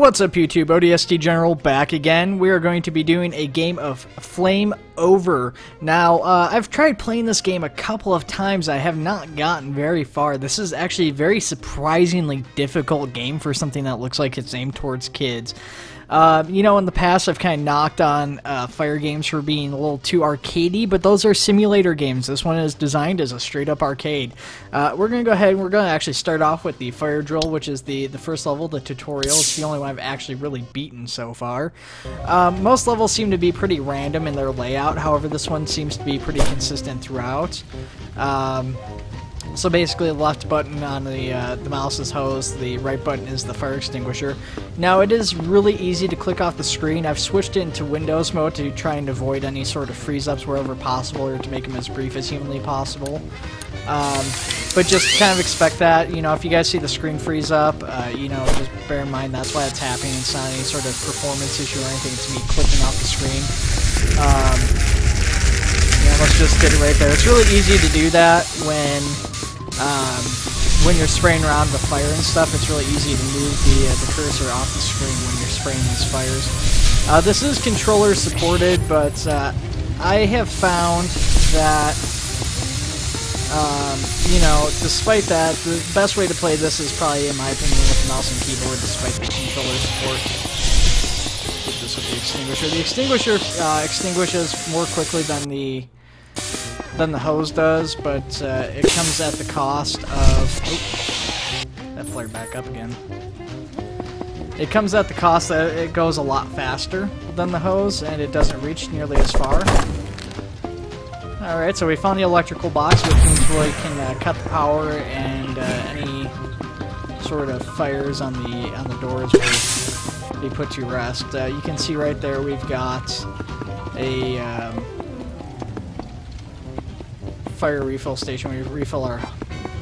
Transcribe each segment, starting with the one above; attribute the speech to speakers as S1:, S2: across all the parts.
S1: What's up YouTube, ODST General back again. We are going to be doing a game of Flame Over. Now, I've tried playing this game a couple of times. I have not gotten very far. This is actually a very surprisingly difficult game for something that looks like it's aimed towards kids. You know, in the past I've kind of knocked on fire games for being a little too arcadey, but those are simulator games. This one is designed as a straight-up arcade. We're going to go ahead and we're going to actually start off with the fire drill, which is the first level, the tutorial. It's the only one I've actually really beaten so far. Most levels seem to be pretty random in their layout, however this one seems to be pretty consistent throughout. So basically the left button on the mouse is hose, the right button is the fire extinguisher. Now it is really easy to click off the screen. I've switched it into Windows mode to try and avoid any sort of freeze-ups wherever possible, or to make them as brief as humanly possible. But just kind of expect that, you know, if you guys see the screen freeze up, you know, just bear in mind that's why it's happening. It's not any sort of performance issue or anything, it's me clicking off the screen. Yeah, let's just get it right there. It's really easy to do that when you're spraying around the fire and stuff. It's really easy to move the cursor off the screen when you're spraying these fires. This is controller supported, but I have found that you know, despite that, the best way to play this is probably, in my opinion, with the mouse and keyboard, despite the controller support. Get this with the extinguisher. The extinguisher extinguishes more quickly than the hose does, but it comes at the cost of... Oh, that flared back up again. It comes at the cost that it goes a lot faster than the hose, and it doesn't reach nearly as far. Alright, so we found the electrical box, which means we can cut the power, and any sort of fires on the doors will be put to rest. You can see right there we've got a fire refill station. We refill our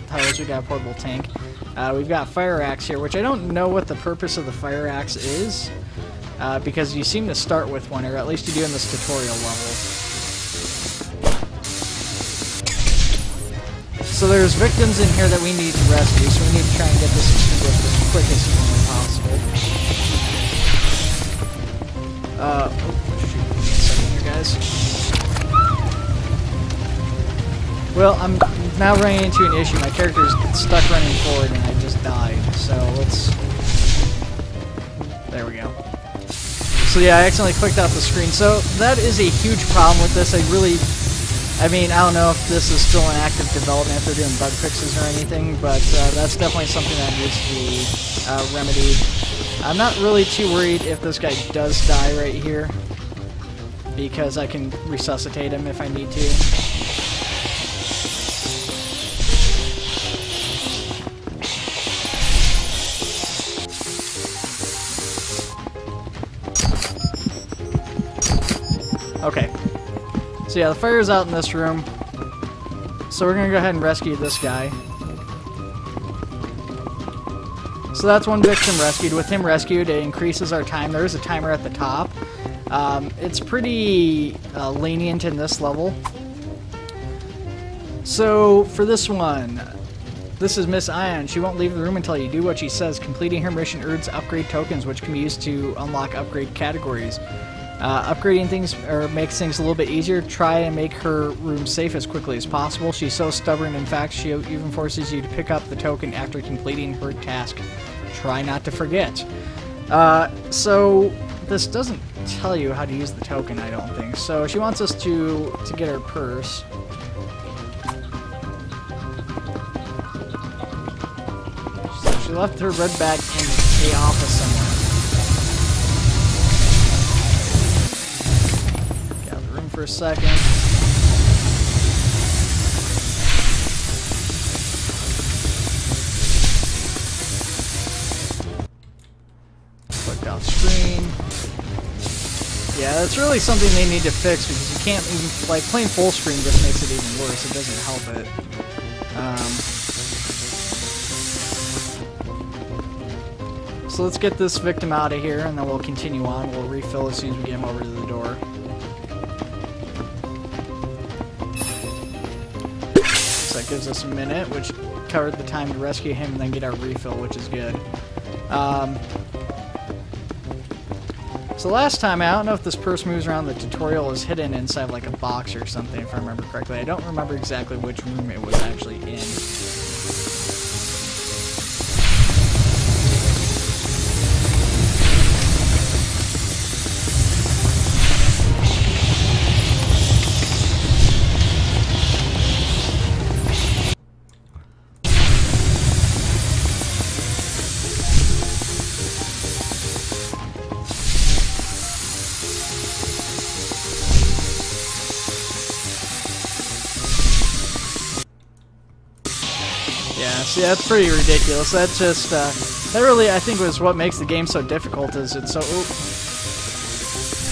S1: tires. We got a portable tank. We've got fire axe here, which I don't know what the purpose of the fire axe is, because you seem to start with one, or at least you do in this tutorial level. So there's victims in here that we need to rescue, so we need to try and get this extinguished as quick as humanly possible. Oh, shoot, give me a second here, guys. Well, I'm now running into an issue. My character's stuck running forward and I just died, so let's... There we go. So yeah, I accidentally clicked off the screen. So that is a huge problem with this. I mean, I don't know if this is still in active development, if they're doing bug fixes or anything, but that's definitely something that needs to be remedied. I'm not really too worried if this guy does die right here, because I can resuscitate him if I need to. Okay. So yeah, the fire's out in this room. So we're gonna go ahead and rescue this guy. So that's one victim rescued. With him rescued, it increases our time. There is a timer at the top. It's pretty lenient in this level. So for this one, this is Miss Ion. She won't leave the room until you do what she says. Completing her mission earns upgrade tokens, which can be used to unlock upgrade categories. Upgrading things makes things a little bit easier. Try and make her room safe as quickly as possible. She's so stubborn, in fact, she even forces you to pick up the token after completing her task. Try not to forget. So this doesn't tell you how to use the token, I don't think. So she wants us to get her purse. So she left her red bag in the office somewhere. For a second. Click off screen. Yeah, that's really something they need to fix, because you can't even, like, playing full screen just makes it even worse. It doesn't help it. So let's get this victim out of here, and then we'll continue on. We'll refill as soon as we get him over to the door. That gives us a minute, which covered the time to rescue him and then get our refill, which is good. So last time, I don't know if this purse moves around the tutorial, is hidden inside like a box or something, if I remember correctly. I don't remember exactly which room it was actually in. Yeah, see, that's pretty ridiculous. That's just, that really, I think, was what makes the game so difficult, is it's so... Ooh,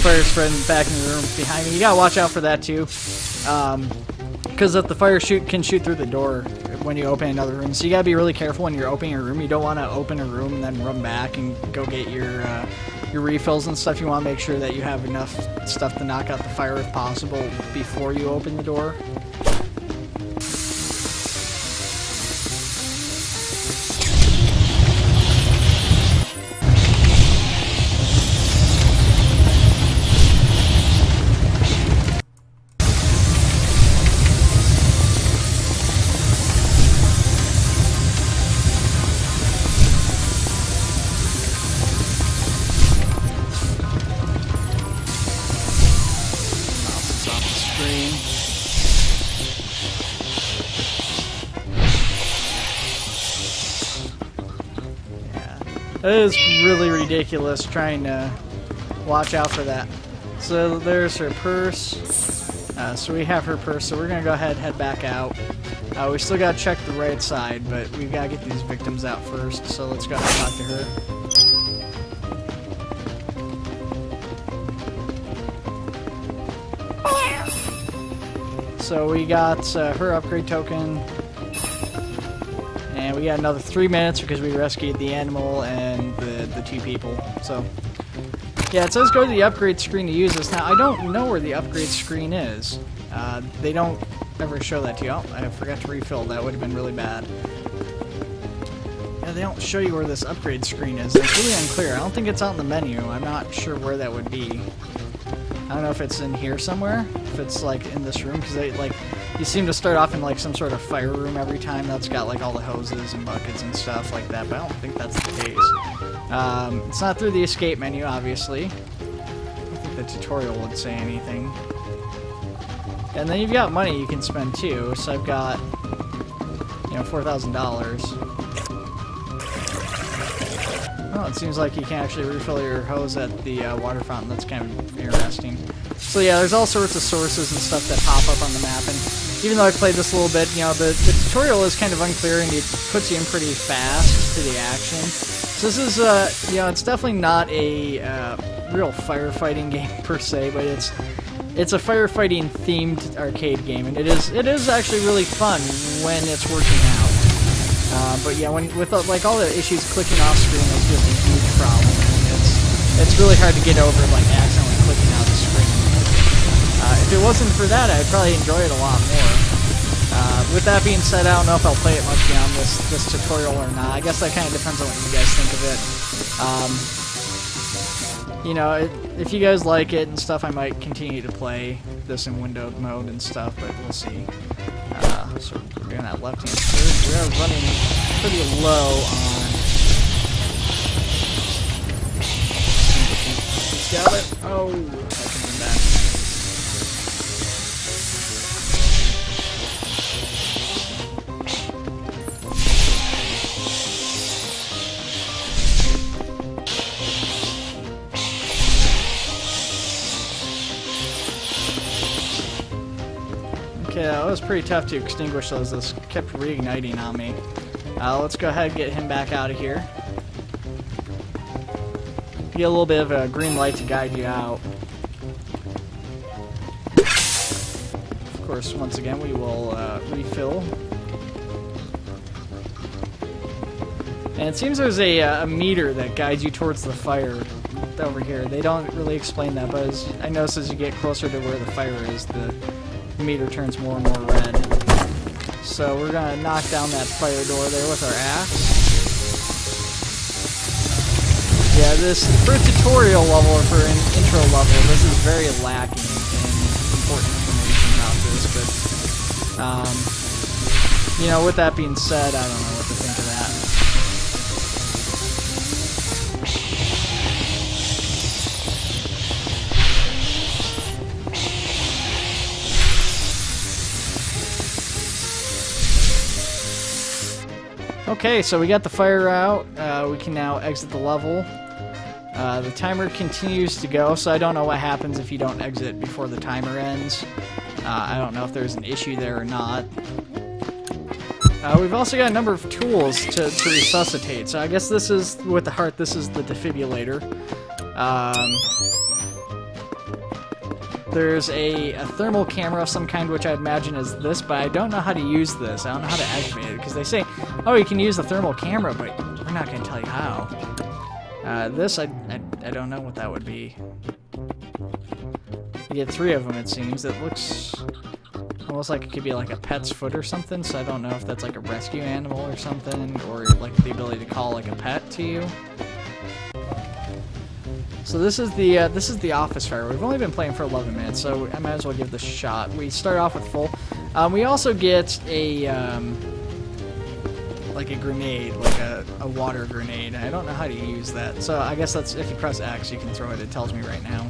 S1: fire spreading back in the room behind me. You gotta watch out for that, too. Because if the fire can shoot through the door when you open another room. So you gotta be really careful when you're opening a room. You don't want to open a room and then run back and go get your refills and stuff. You want to make sure that you have enough stuff to knock out the fire if possible before you open the door. It is really ridiculous trying to watch out for that. So there's her purse. So we have her purse, so we're going to go ahead and head back out. We still got to check the right side, but we've got to get these victims out first, so let's go ahead and talk to her. So we got her upgrade token. And we got another 3 minutes because we rescued the animal and the two people. So, yeah, it says go to the upgrade screen to use this. Now, I don't know where the upgrade screen is. They don't ever show that to you. Oh, I forgot to refill. That would have been really bad. Yeah, they don't show you where this upgrade screen is. It's really unclear. I don't think it's out in the menu. I'm not sure where that would be. I don't know if it's in here somewhere. If it's, like, in this room. Because they, like... You seem to start off in like some sort of fire room every time that's got like all the hoses and buckets and stuff like that, but I don't think that's the case. It's not through the escape menu, obviously. I don't think the tutorial would say anything. And then you've got money you can spend too, so I've got, you know, $4,000. Oh, it seems like you can actually refill your hose at the water fountain. That's kind of interesting. So yeah, there's all sorts of sources and stuff that pop up on the map, and even though I played this a little bit, you know, the tutorial is kind of unclear and it puts you in pretty fast to the action. So this is, you know, it's definitely not a real firefighting game per se, but it's a firefighting themed arcade game, and it is actually really fun when it's working out. But yeah, with like all the issues clicking off screen, that's just a huge problem. And it's really hard to get over like accidentally clicking out the screen. If it wasn't for that, I'd probably enjoy it a lot more. With that being said, I don't know if I'll play it much beyond this tutorial or not. I guess that kind of depends on what you guys think of it. You know, if you guys like it and stuff, I might continue to play this in windowed mode and stuff, but we'll see. So we're doing that left-hand surge. We are running pretty low on... Got it. Oh, that could have been bad. Okay, that was pretty tough to extinguish those. This kept reigniting on me. Let's go ahead and get him back out of here. Get a little bit of a green light to guide you out. Of course, once again, we will refill. And it seems there's a meter that guides you towards the fire over here. They don't really explain that, but I notice as you get closer to where the fire is, the meter turns more and more red. So we're going to knock down that fire door there with our axe. Yeah, this, for a tutorial level or for an intro level, this is very lacking in important information about this, but, you know, with that being said, I don't know what to think of that. Okay, so we got the fire out. We can now exit the level. The timer continues to go, so I don't know what happens if you don't exit before the timer ends. I don't know if there's an issue there or not. We've also got a number of tools to resuscitate. So I guess this is, with the heart, this is the defibrillator. There's a thermal camera of some kind, which I imagine is this, but I don't know how to use this. I don't know how to activate it, because they say, oh, you can use the thermal camera, but we're not going to tell you how. This, I don't know what that would be. You get 3 of them, it seems. It looks almost like it could be like a pet's foot or something, so I don't know if that's like a rescue animal or something, or like the ability to call like a pet to you. So this is the office fire. We've only been playing for 11 minutes, so I might as well give this a shot. We start off with full. We also get a like a grenade, like a water grenade. I don't know how to use that, so I guess that's if you press X, you can throw it. It tells me right now.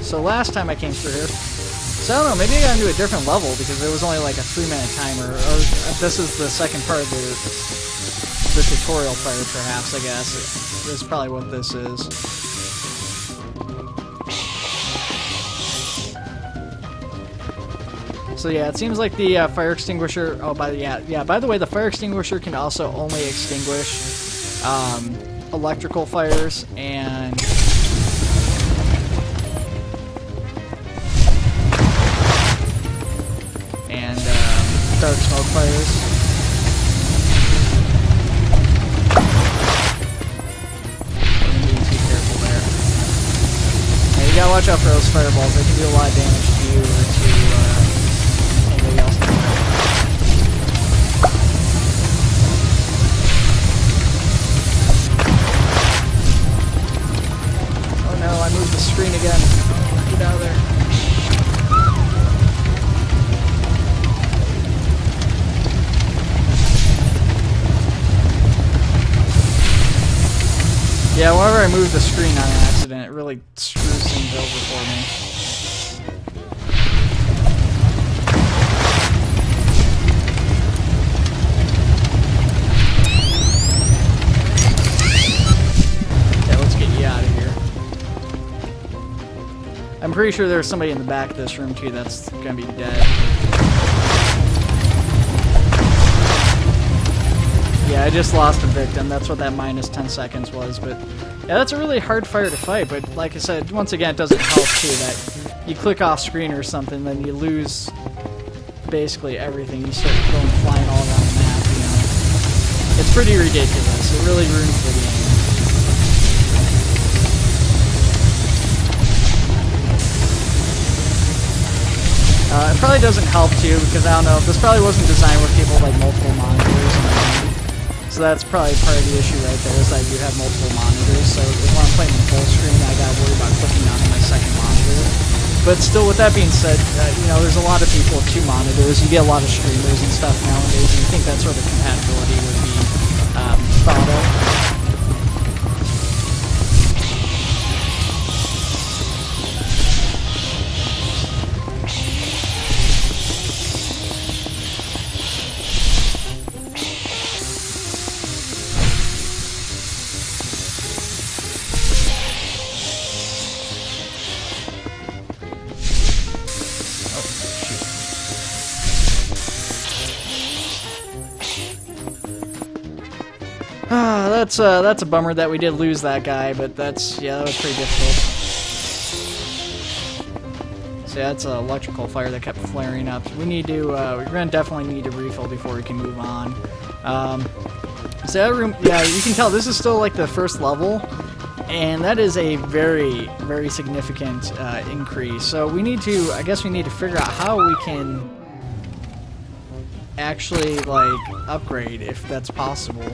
S1: So last time I came through here. So I don't know, maybe I got into a different level because it was only like a 3-minute timer, or this is the second part of the tutorial fire, perhaps, I guess. This is probably what this is. So yeah, it seems like the fire extinguisher, by the way, the fire extinguisher can also only extinguish electrical fires and dark smoke fires. I'm being too careful there. Now you gotta watch out for those fireballs. They can do a lot of damage to you or to anybody else. Oh no, I moved the screen again. Get out of there. Yeah, whenever I move the screen on accident, it really screws things over for me. Yeah, let's get you out of here. I'm pretty sure there's somebody in the back of this room too that's gonna be dead. Yeah, I just lost a victim. That's what that minus 10 seconds was. But yeah, that's a really hard fire to fight. But like I said, once again, it doesn't help too that you click off screen or something, then you lose basically everything. You start going flying all around the map. You know, it's pretty ridiculous. It really ruins the game. It probably doesn't help too because I don't know. This probably wasn't designed with people like multiple monitors. So that's probably part of the issue right there, is I do have multiple monitors, so when I'm playing full screen, I gotta worry about clicking down on my second monitor. But still, with that being said, you know, there's a lot of people with 2 monitors. You get a lot of streamers and stuff nowadays, and you think that sort of compatibility would be thought of. That's a bummer that we did lose that guy, but that was pretty difficult. So yeah, that's an electrical fire that kept flaring up. We need to, we're gonna definitely need to refill before we can move on. So that room, yeah, you can tell this is still like the first level, And that is a very, very significant increase. So we need to, I guess we need to figure out how we can actually, like, upgrade, if that's possible.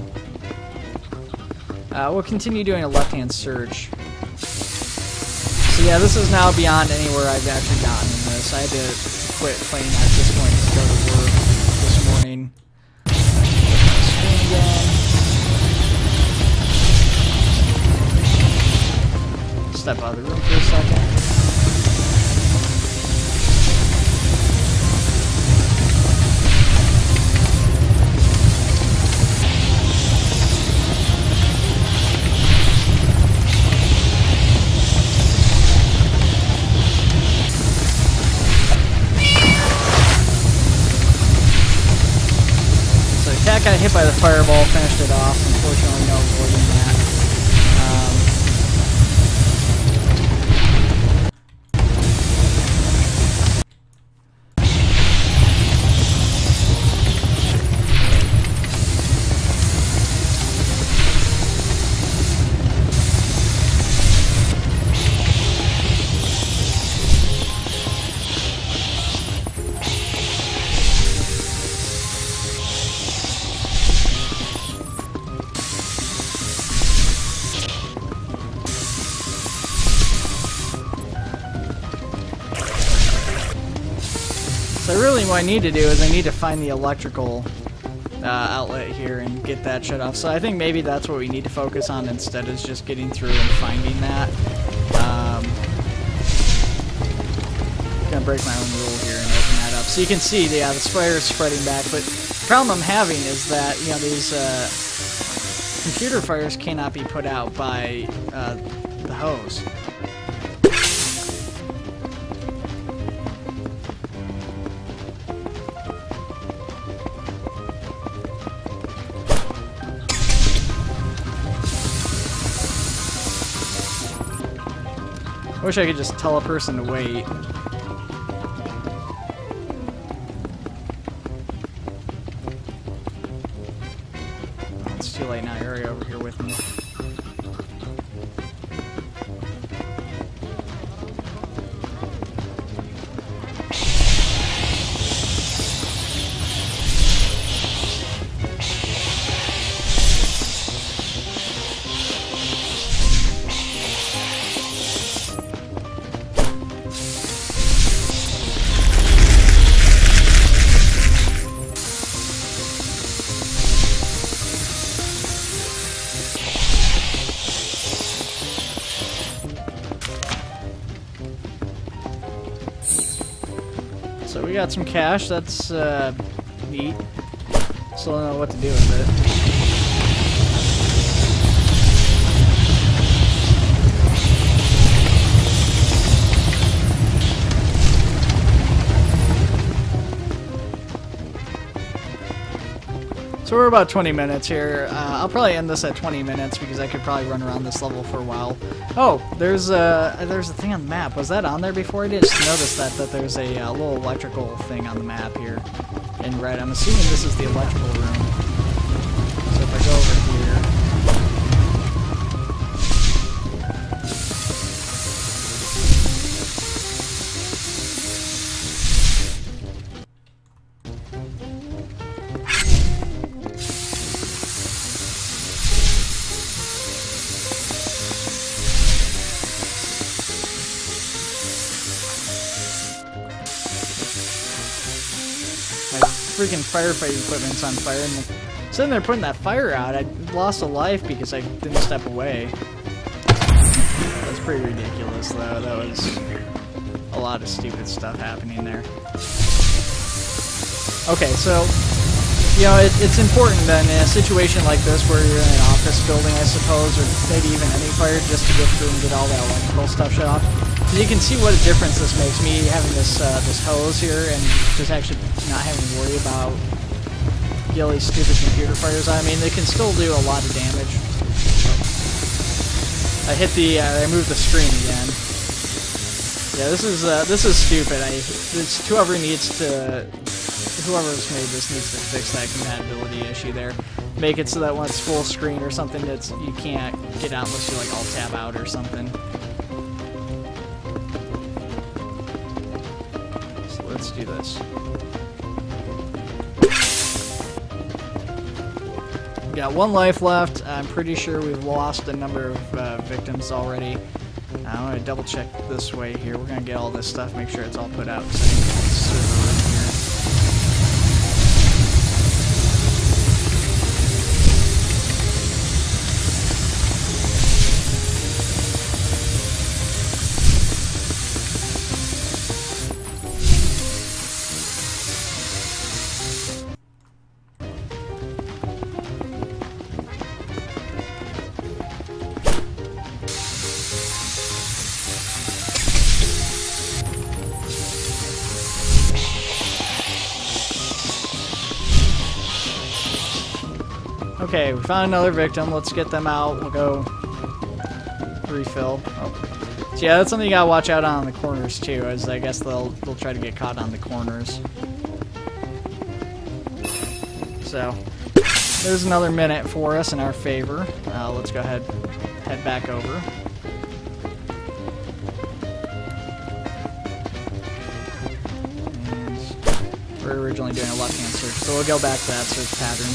S1: We'll continue doing a left-hand search. So yeah, this is now beyond anywhere I've actually gotten in this. I had to quit playing at this point to go to work this morning. Screen again. Step out of the room for a second. Cat got hit by the fireball, finished it off. Unfortunately, no avoiding that. So really what I need to do is I need to find the electrical outlet here and get that shut off. So I think maybe that's what we need to focus on instead, is just getting through and finding that. Gonna break my own rule here and open that up. So you can see, yeah, the fire is spreading back, but the problem I'm having is that, you know, these computer fires cannot be put out by the hose. I wish I could just tell a person to wait. It's too late now, you're already over here with me. So we got some cash, that's neat. Still don't know what to do with it. So we're about 20 minutes here. I'll probably end this at 20 minutes because I could probably run around this level for a while. Oh, there's a thing on the map. Was that on there before? I just noticed that there's a little electrical thing on the map here in red. I'm assuming this is the electrical room. So if I go over here. Freaking firefighting equipment's on fire, and sitting there putting that fire out, I lost a life because I didn't step away. That's pretty ridiculous, though. That was a lot of stupid stuff happening there. Okay, so, you know, it's important then in a situation like this where you're in an office building, I suppose, or maybe even any fire, just to get through and get all that electrical stuff shut off. You can see what a difference this makes, me having this this hose here and just actually not having to worry about all these stupid computer fires. I mean, they can still do a lot of damage. I hit the, I moved the screen again. Yeah, this is stupid. Whoever's made this needs to fix that compatibility issue there. make it so that when it's full screen or something, that's you can't get out unless you like alt tab out or something. So let's do this. We got 1 life left. I'm pretty sure we've lost a number of victims already. I'm going to double check this way here. We're going to get all this stuff, make sure it's all put out. Okay, we found another victim. Let's get them out. We'll go refill. Oh. So yeah, that's something you gotta watch out on the corners too, as I guess they'll try to get caught on the corners. So there's another minute for us in our favor. Let's go ahead, head back over. And we're originally doing a left-hand search, so we'll go back to that search pattern.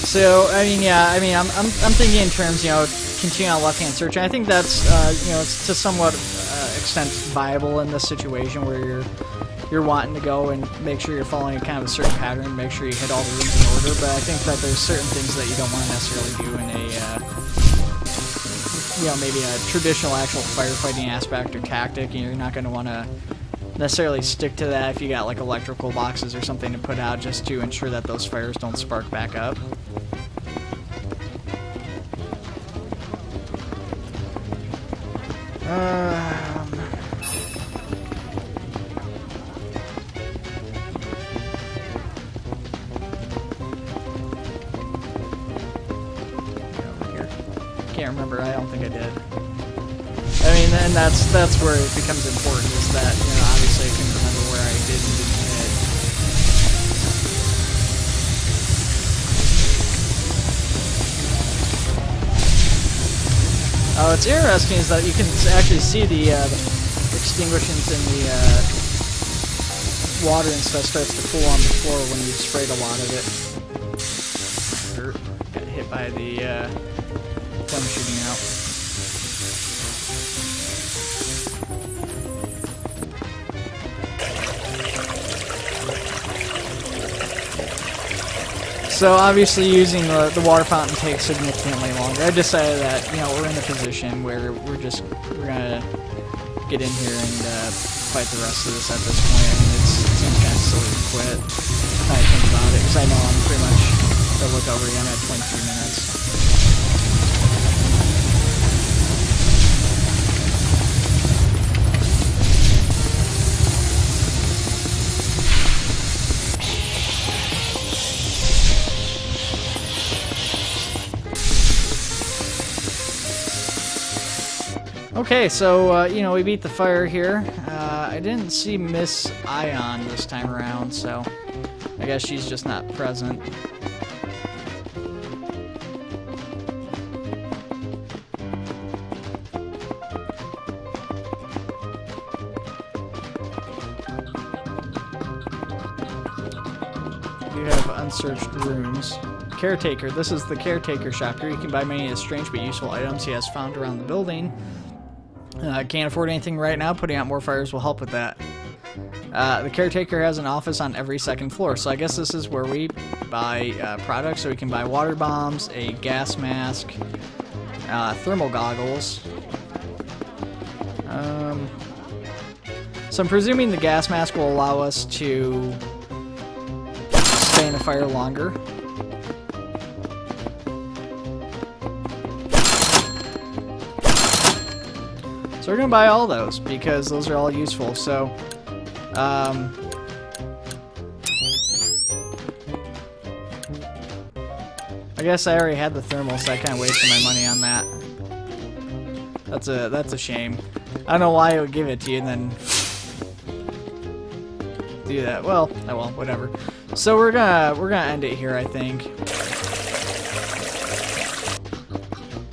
S1: So, I mean, yeah, I mean, I'm thinking in terms, you know, continue on left-hand search, and I think that's, you know, it's to somewhat extent viable in this situation where you're wanting to go and make sure you're following kind of a certain pattern, make sure you hit all the rooms in order, but I think that there's certain things that you don't want to necessarily do in a, you know, maybe a traditional actual firefighting aspect or tactic, and you're not going to want to necessarily stick to that if you got like electrical boxes or something to put out just to ensure that those fires don't spark back up. Can't remember. I don't think I did. I mean, and that's where it becomes important, is that, you know, obviously I can remember where I did and didn't hit. What's interesting is that you can actually see the extinguishers in the water and stuff starts to pool on the floor when you sprayed a lot of it. Got hit by the flame shooting out. So obviously using the water fountain takes significantly longer. I decided that, you know, we're in a position where we're gonna get in here and fight the rest of this at this point. I mean, it seems kind of silly to quit when I think about it, because I know I'm pretty much gonna look over again at 23 minutes. Okay, so, you know, we beat the fire here. I didn't see Miss Ion this time around, so I guess she's just not present. You have unsearched rooms. Caretaker. This is the Caretaker shop here. You can buy many strange but useful items he has found around the building. Can't afford anything right now. Putting out more fires will help with that. The Caretaker has an office on every second floor, so I guess this is where we buy products. So we can buy water bombs, a gas mask, thermal goggles. So I'm presuming the gas mask will allow us to stay in a fire longer. So we're going to buy all those, because those are all useful. So, I guess I already had the thermal, so I kind of wasted my money on that. That's a shame. I don't know why it would give it to you and then do that. Well, oh well, whatever. So we're gonna end it here, I think.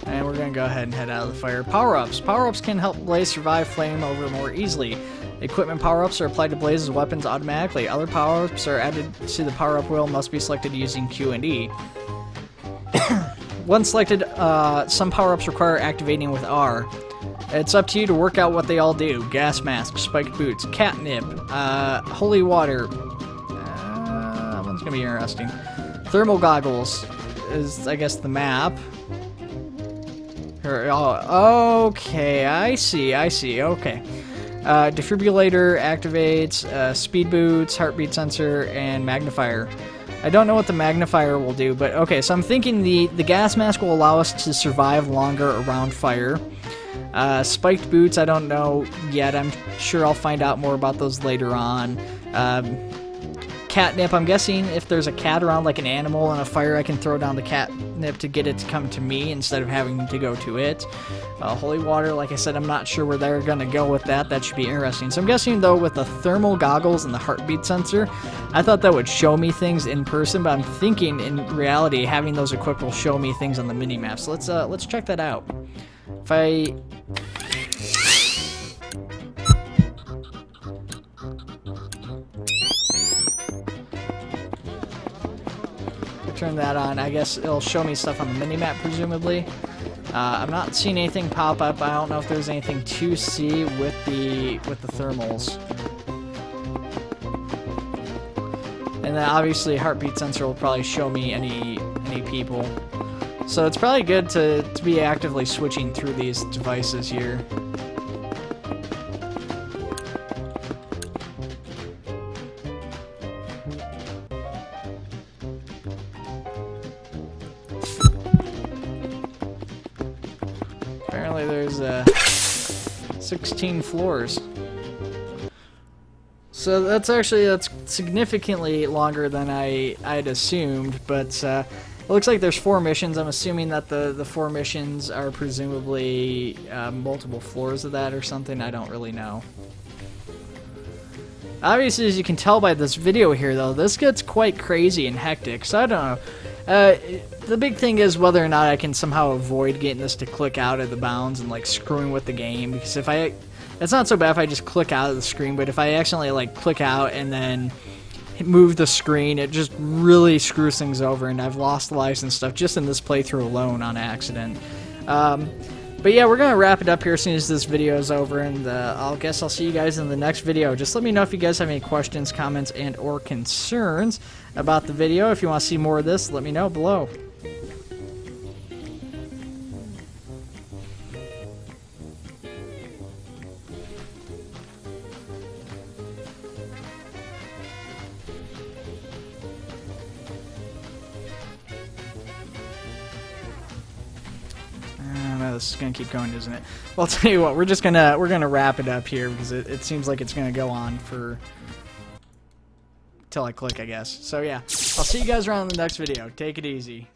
S1: And we're gonna go ahead and head out of the fire. Power-ups. Power-ups can help Blaze survive flame over more easily. Equipment power-ups are applied to Blaze's weapons automatically. Other power-ups are added to the power-up wheel, must be selected using Q and E. Once selected, some power-ups require activating with R. It's up to you to work out what they all do. Gas mask, spiked boots, catnip, holy water. That one's gonna be interesting. Thermal goggles is, I guess, the map. Oh, okay, I see, okay. Defibrillator activates, speed boots, heartbeat sensor, and magnifier. I don't know what the magnifier will do, but okay, so I'm thinking the gas mask will allow us to survive longer around fire. Spiked boots, I don't know yet. I'm sure I'll find out more about those later on. Catnip, I'm guessing if there's a cat around, like an animal in a fire, I can throw down the catnip to get it to come to me instead of having to go to it. Holy water, like I said, I'm not sure where they're going to go with that. That should be interesting. So I'm guessing, though, with the thermal goggles and the heartbeat sensor, I thought that would show me things in person, but I'm thinking in reality having those equipped will show me things on the mini-map. So let's check that out. If I... turn that on, I guess it'll show me stuff on the minimap, presumably. I'm not seeing anything pop up. I don't know if there's anything to see with the thermals. And then obviously heartbeat sensor will probably show me any people. So it's probably good to be actively switching through these devices here. Apparently there's 16 floors. So that's significantly longer than I'd assumed, but it looks like there's 4 missions. I'm assuming that the 4 missions are presumably multiple floors of that or something. I don't really know. Obviously, as you can tell by this video here, though, this gets quite crazy and hectic, so I don't know. The big thing is whether or not I can somehow avoid getting this to click out of the bounds and, like, screwing with the game, because if it's not so bad if I just click out of the screen, but if I accidentally, like, click out and then move the screen, it just really screws things over, and I've lost lives and stuff just in this playthrough alone on accident. But yeah, we're going to wrap it up here as soon as this video is over, and I'll see you guys in the next video. Just let me know if you guys have any questions, comments, and or concerns about the video. If you want to see more of this, let me know below. This is gonna keep going, isn't it? Well, I'll tell you what, we're gonna wrap it up here because it seems like it's gonna go on for till I click, I guess. So yeah, I'll see you guys around in the next video. Take it easy.